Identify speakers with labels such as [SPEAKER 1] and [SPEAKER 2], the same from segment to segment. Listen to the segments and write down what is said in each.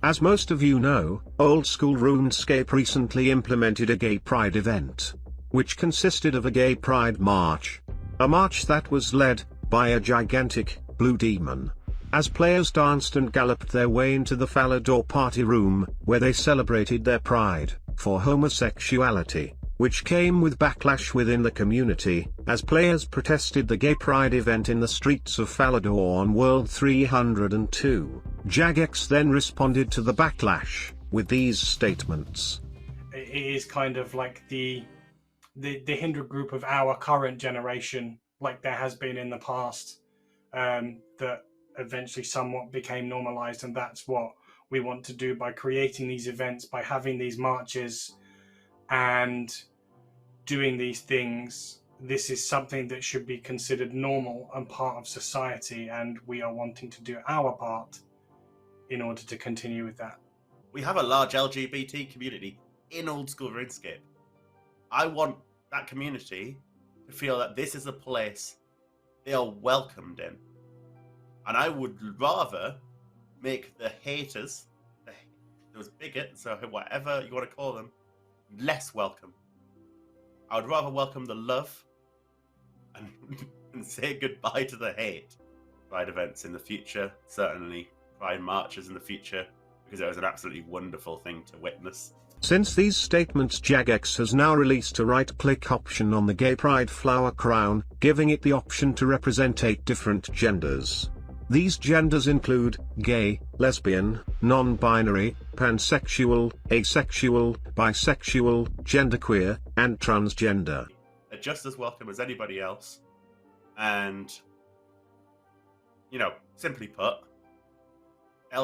[SPEAKER 1] As most of you know, Oldschool Runescape recently implemented a gay pride event, which consisted of a gay pride march. A march that was led by a gigantic blue demon, as players danced and galloped their way into the Falador party room, where they celebrated their pride for homosexuality, which came with backlash within the community, as players protested the gay pride event in the streets of Falador on World 302. Jagex then responded to the backlash with these statements.
[SPEAKER 2] It is kind of like the hindered group of our current generation, like there has been in the past, that eventually somewhat became normalized, and that's what we want to do by creating these events, by having these marches and doing these things. This is something that should be considered normal and part of society, and we are wanting to do our part in order to continue with that.
[SPEAKER 3] We have a large LGBT community in Oldschool Runescape. I want that community to feel that this is a place they are welcomed in. And I would rather make the haters, those bigots, or whatever you want to call them, less welcome. I would rather welcome the love and say goodbye to the hate. Pride events in the future, certainly Pride marches in the future, because it was an absolutely wonderful thing to witness.
[SPEAKER 1] Since these statements, Jagex has now released a right-click option on the gay pride flower crown, giving it the option to represent 8 different genders. These genders include gay, lesbian, non-binary, pansexual, asexual, bisexual, genderqueer, and transgender.
[SPEAKER 3] They're just as welcome as anybody else. And, you know, simply put, the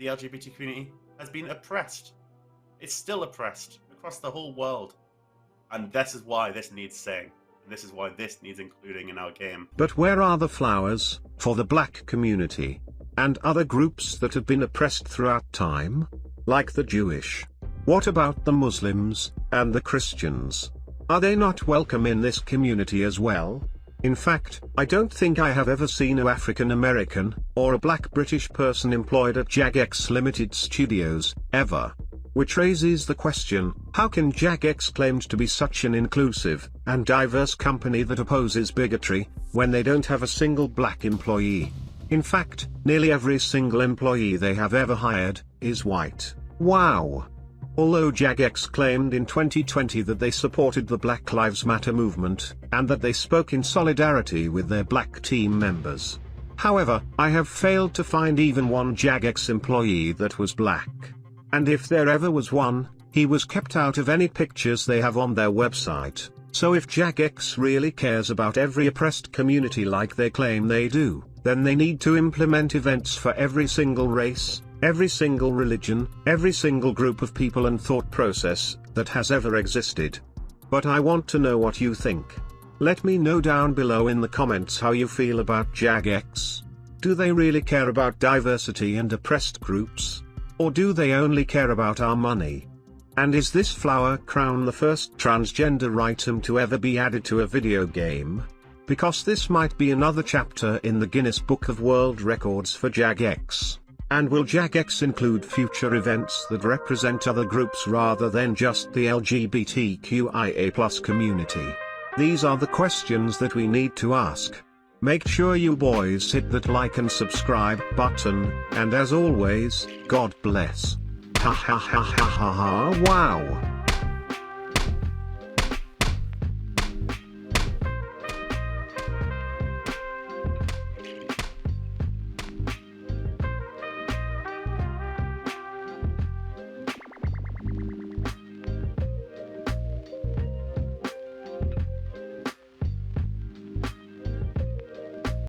[SPEAKER 3] LGBT community has been oppressed. It's still oppressed across the whole world. And this is why this needs saying. And this is why this needs including in our game.
[SPEAKER 1] But where are the flowers for the black community and other groups that have been oppressed throughout time, like the Jewish? What about the Muslims and the Christians? Are they not welcome in this community as well? In fact, I don't think I have ever seen an African American or a black British person employed at Jagex Limited Studios, ever. Which raises the question, how can Jagex claim to be such an inclusive and diverse company that opposes bigotry, when they don't have a single black employee? In fact, nearly every single employee they have ever hired is white. Wow! Although Jagex claimed in 2020 that they supported the Black Lives Matter movement, and that they spoke in solidarity with their black team members. However, I have failed to find even one Jagex employee that was black. And if there ever was one, he was kept out of any pictures they have on their website. So if Jagex really cares about every oppressed community like they claim they do, then they need to implement events for every single race, every single religion, every single group of people and thought process that has ever existed. But I want to know what you think. Let me know down below in the comments how you feel about Jagex. Do they really care about diversity and oppressed groups? Or do they only care about our money? And is this flower crown the first transgender item to ever be added to a video game? Because this might be another chapter in the Guinness Book of World Records for Jagex. And will Jagex include future events that represent other groups rather than just the LGBTQIA+ community? These are the questions that we need to ask. Make sure you boys hit that like and subscribe button, and as always, God bless. Ha ha ha ha ha ha, wow.